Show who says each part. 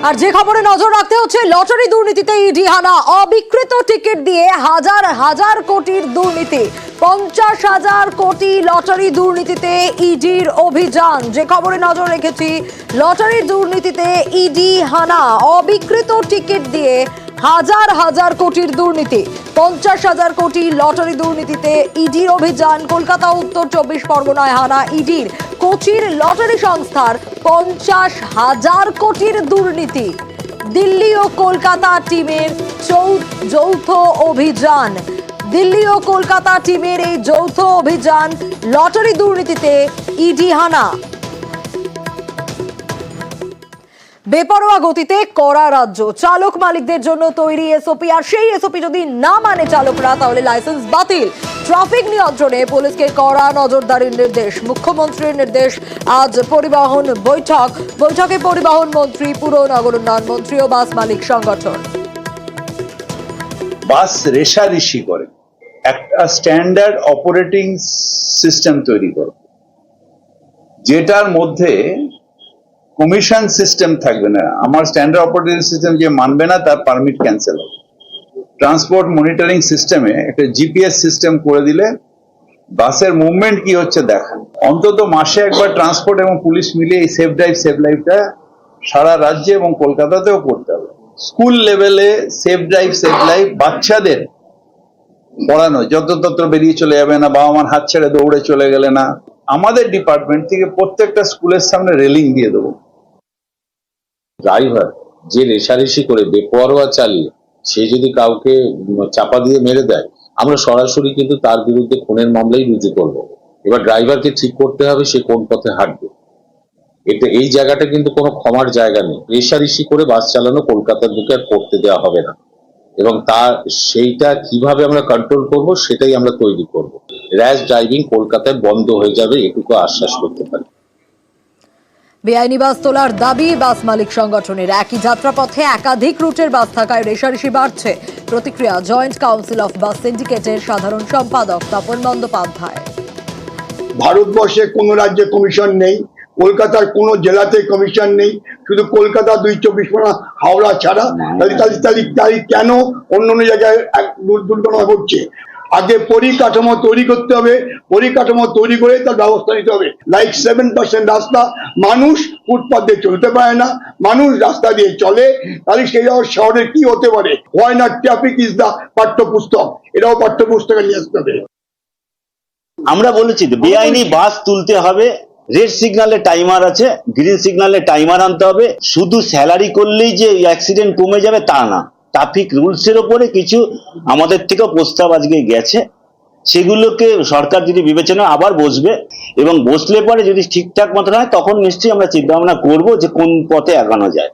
Speaker 1: আর যে খবরে নজর রাখতে হচ্ছে লটারি দুর্নীতিতে ইডি হানা। অবিকৃত টিকিট দিয়ে হাজার হাজার কোটির দুর্নীতি, 50,000 কোটি লটারি দুর্নীতিতে ইডির অভিযান। যে খবরে নজর রেখেছি, লটারি দুর্নীতিতে ইডি হানা। অবিকৃত টিকিট দিয়ে হাজার হাজার কোটির দুর্নীতি, 50,000 কোটি লটারি দুর্নীতিতে ইডির অভিযান। কলকাতা উত্তর 24 পরগনায় হানা ইডির। কোচির লটারি সংস্থার 50,000 কোটির দুর্নীতি। দিল্লি ও কলকাতা টিমের যৌথ অভিযান। দিল্লি ও কলকাতা টিমের এই যৌথ অভিযান। লটারি দুর্নীতিতে ইডি হানা। বেপরোয়া গতিতে কড়া রাজ্য, চালক মালিকদের জন্য তৈরি এসওপি, আর সেই এসওপি যদি না মানে চালকরা তাহলে লাইসেন্স বাতিল। ট্রাফিক নিয়ন্ত্রণে পুলিশকে কড়া নজরদারির নির্দেশ। মুখ্যমন্ত্রীর নির্দেশ। আজ পরিবহন বৈঠকে পরিবহন মন্ত্রী, পুর নগর উন্নয়ন মন্ত্রী ও বাস মালিক সংগঠন।
Speaker 2: বাস রেষারেষি করে, একটা স্ট্যান্ডার্ড অপারেটিং সিস্টেম তৈরি করো, যেটার মধ্যে কমিশন সিস্টেম থাকবে না। আমার স্ট্যান্ডার্ড অপারেটিং সিস্টেম যে মানবে না তার পারমিট ক্যান্সেল হবে। ট্রান্সপোর্ট মনিটরিং সিস্টেমে একটা জিপিএস সিস্টেম করে দিলে বাসের মুভমেন্ট কি হচ্ছে দেখান। অন্তত মাসে একবার ট্রান্সপোর্ট এবং পুলিশ মিলিয়ে এই সেফ ড্রাইভ সেভ লাইফটা সারা রাজ্যে এবং কলকাতাতেও করতে হবে। স্কুল লেভেলে সেফ ড্রাইভ সেভ লাইফ বাচ্চাদের পড়ানো, যত্রতত্র বেরিয়ে চলে যাবে না, বাবা মার হাত ছেড়ে দৌড়ে চলে গেলে না। আমাদের ডিপার্টমেন্ট থেকে প্রত্যেকটা স্কুলের সামনে রেলিং দিয়ে দেবো।
Speaker 3: ড্রাইভার যে রেষারেষি করে বেপরোয়া চালিয়ে সে যদি কাউকে চাপা দিয়ে মেরে দেয়, আমরা সরাসরি কিন্তু তার বিরুদ্ধে খুনের মামলাই রুজু করব। এবার ড্রাইভারকে ঠিক করতে হবে সে কোন পথে হাঁটবে। এই জায়গাটা কিন্তু কোনো ক্ষমার জায়গা নেই। রেষারেষি করে বাস চালানো কলকাতার বুকে আর করতে দেওয়া হবে না, এবং সেইটা কিভাবে আমরা কন্ট্রোল করব সেটাই আমরা তৈরি করব। র্যাশ ড্রাইভিং কলকাতায় বন্ধ হয়ে যাবে, এটুকু আশ্বাস করতে পারি।
Speaker 1: বেআইনি বাস তোলার দাবি বাস মালিক সংগঠনের। একই যাত্রাপথে একাধিক রুটের বাস থাকায় রেষারেষি বাড়ছে। প্রতিক্রিয়া জয়েন্ট কাউন্সিল অফ বাস সিন্ডিকেটের সাধারণ সম্পাদক তপন বন্দ্যোপাধ্যায়।
Speaker 4: ভারতবর্ষে কোনো রাজ্যে কমিশন নেই, কলকাতার কোনো জেলাতে কমিশন নেই, শুধু কলকাতা 2-24 পরগনা হাওড়া ছাড়া। তাহলে কেন অন্য অন্য জায়গায় দুর্ঘটনা ঘটছে? আগে পরিকাঠামো তৈরি করতে হবে, পরিকাঠামো তৈরি করে তার ব্যবস্থা নিতে হবে। 7% রাস্তা মানুষ ফুটপাথ দিয়ে চলতে পারে না, মানুষ রাস্তা দিয়ে চলে, তাহলে সেই শহরের কি হতে পারে? হয় না ট্রাফিক ইজ দা পাঠ্যপুস্তক, এটাও পাঠ্যপুস্তকে নিয়ে আসতে হবে।
Speaker 5: আমরা বলেছি তো বেআইনি বাস তুলতে হবে। রেড সিগন্যালে টাইমার আছে, গ্রিন সিগন্যালে টাইমার আনতে হবে। শুধু স্যালারি করলেই যে অ্যাক্সিডেন্ট কমে যাবে তা না। ট্রাফিক রুলসের ওপরে কিছু আমাদের থেকেও প্রস্তাব আজকে গেছে, সেগুলোকে সরকার যদি বিবেচনা আবার বসবে, এবং বসলে পরে যদি ঠিকঠাক মতো হয় তখন নিশ্চয়ই আমরা চিন্তা ভাবনা করবো যে কোন পথে এগোনো যায়।